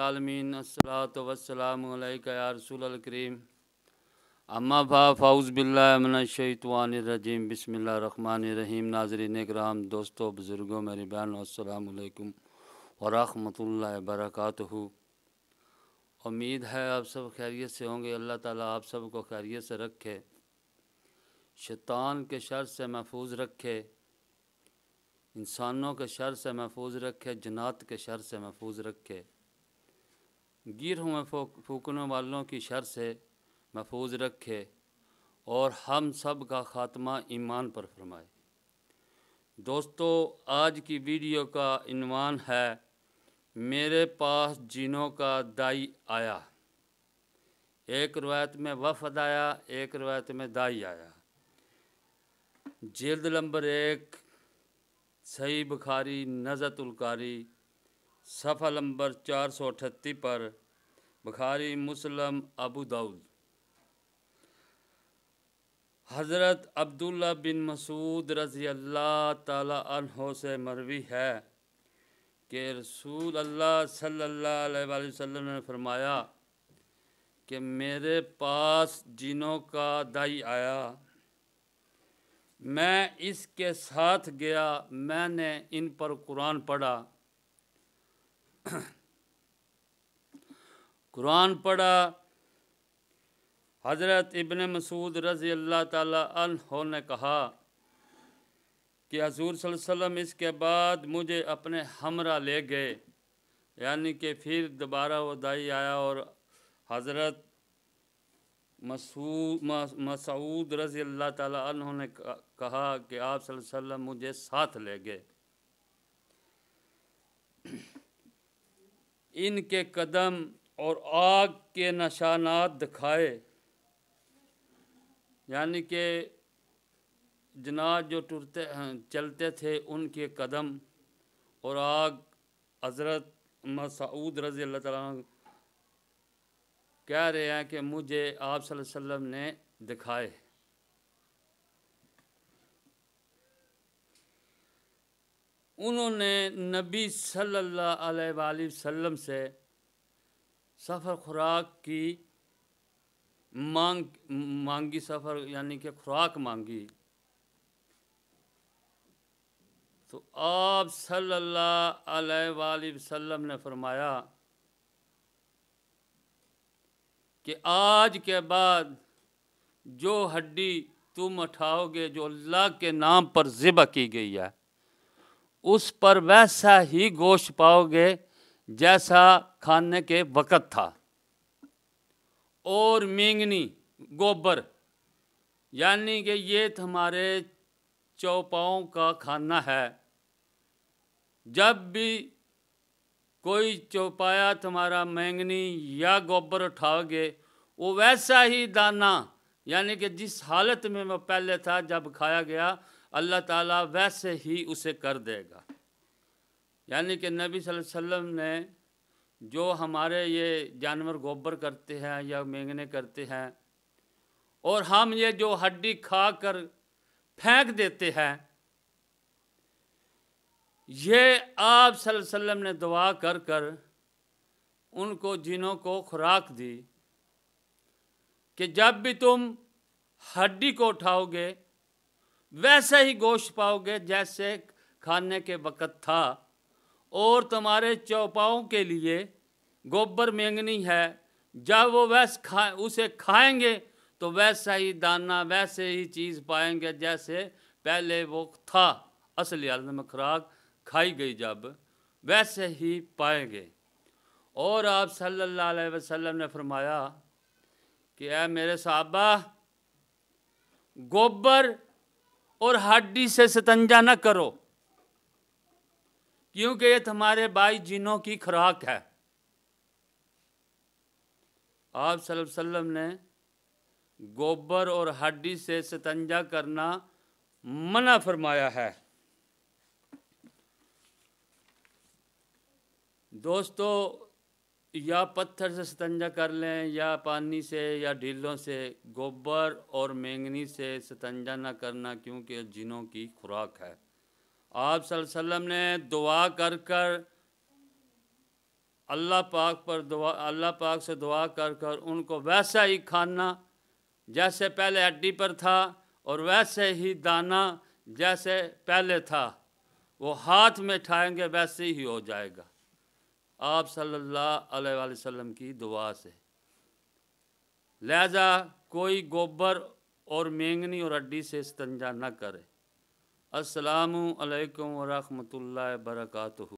आलमीन अस्सलातु वस्सलामु अलैका या रसूलल करीम अम्मा फ़ाउज़ बिल्लाहि मिनश शैतानिर रजीम बिस्मिल्लाहिर रहमानिर रहीम। नाज़रीन इकराम, दोस्तों, बुज़ुर्गों, मेरी बहनों, अस्सलामु अलैकुम व रहमतुल्लाहि व बरकातुहू। उम्मीद है आप सब खैरियत से होंगे। अल्लाह ताला आप सब को खैरियत से रखे, शैतान के शर से महफूज रखे, इंसानों के शर से महफूज रखे, जन्नात के शर से महफूज रखे, गिरोह में फूकने वालों की शर से महफूज रखे और हम सब का ख़ात्मा ईमान पर फरमाए। दोस्तों, आज की वीडियो का इन्वान है मेरे पास जिनों का दाई आया। एक रवायत में वफ़द आया, एक रवायत में दाई आया। जिल्द नंबर 1 सही बुखारी नज़तुल कारी सफ़ा नंबर 438 पर, बुखारी मुस्लिम अबू दाऊद। हज़रत अब्दुल्ला बिन मसूद रज़ी अल्लाह ताला अन्हो से मरवी है कि रसूल अल्लाह सल्लल्लाहु अलैहि वसल्लम ने फरमाया कि मेरे पास जिनों का दाई आया। मैं इसके साथ गया, मैंने इन पर कुरान पढ़ा। कुरान पढ़ा। हज़रत इब्न मसूद रज़ी अल्लाह ताला अन्हो ने कहा कि हज़ूर सल्लल्लाहु अलैहि वसल्लम इसके बाद मुझे अपने हमरा ले गए, यानी कि फिर दोबारा वो दाई आया और हज़रत मसूद रज़ी अल्लाह ताला अन्हो ने कहा कि आप सल्लल्लाहु अलैहि वसल्लम मुझे साथ ले गए। इनके कदम और आग के निशानात दिखाए, यानी कि जनाज जो टूटते चलते थे उनके कदम और आग हज़रत मसूद रज़ी अल्लाह ताला कह रहे हैं कि मुझे आप सल्लल्लाहु अलैहि वसल्लम ने दिखाए। उन्होंने नबी सल्लल्लाहु अलैहि वसल्लम से सफ़र खुराक की मांगी, सफ़र यानी कि खुराक मांगी। तो आप सल्लल्लाहु अलैहि वसल्लम ने फरमाया कि आज के बाद जो हड्डी तुम उठाओगे जो अल्लाह के नाम पर ज़िबह की गई है, उस पर वैसा ही गोश्त पाओगे जैसा खाने के वक़्त था। और मेंगनी गोबर, यानी कि ये तुम्हारे चौपाओं का खाना है। जब भी कोई चौपाया तुम्हारा मेंगनी या गोबर उठाओगे, वो वैसा ही दाना, यानी कि जिस हालत में वो पहले था जब खाया गया, अल्लाह ताला वैसे ही उसे कर देगा। यानी कि नबी सल्लल्लाहु अलैहि वसल्लम ने जो हमारे ये जानवर गोबर करते हैं या मेंगने करते हैं और हम ये जो हड्डी खा कर फेंक देते हैं, ये आप सल्लल्लाहु अलैहि वसल्लम ने दुआ कर कर उनको जिनों को खुराक दी कि जब भी तुम हड्डी को उठाओगे वैसा ही गोश्त पाओगे जैसे खाने के वक़्त था। और तुम्हारे चौपाओं के लिए गोबर मेंगनी है, जब वो उसे खाएंगे तो वैसा ही दाना, वैसे ही चीज़ पाएंगे जैसे पहले वो था। असली हालत में खुराक खाई गई जब, वैसे ही पाएंगे। और आप सल्लल्लाहु अलैहि वसल्लम ने फरमाया कि ऐ मेरे सहाबा, गोबर और हड्डी से इस्तंजा न करो, क्योंकि ये तुम्हारे भाई जिनों की खुराक है। आप सल्लल्लाहु अलैहि वसल्लम ने गोबर और हड्डी से इस्तंजा करना मना फरमाया है। दोस्तों, या पत्थर से इस्तंजा कर लें या पानी से या ढीलों से, गोबर और मेंगनी से इस्तंजा न करना, क्योंकि जिनों की खुराक है। आप सल्लल्लाहु अलैहि वसल्लम ने दुआ कर कर अल्लाह पाक से दुआ कर कर उनको वैसा ही खाना जैसे पहले हड्डी पर था और वैसे ही दाना जैसे पहले था वो हाथ में उठाएंगे वैसे ही हो जाएगा, आप सल्लल्लाहु अलैहि वसल्लम की दुआ से। लिहाजा कोई गोबर और मेंगनी और हड्डी से इस्तिंजा न करे। अस्सलामु अलैकुम व रहमतुल्लाहि व बरकातुहू।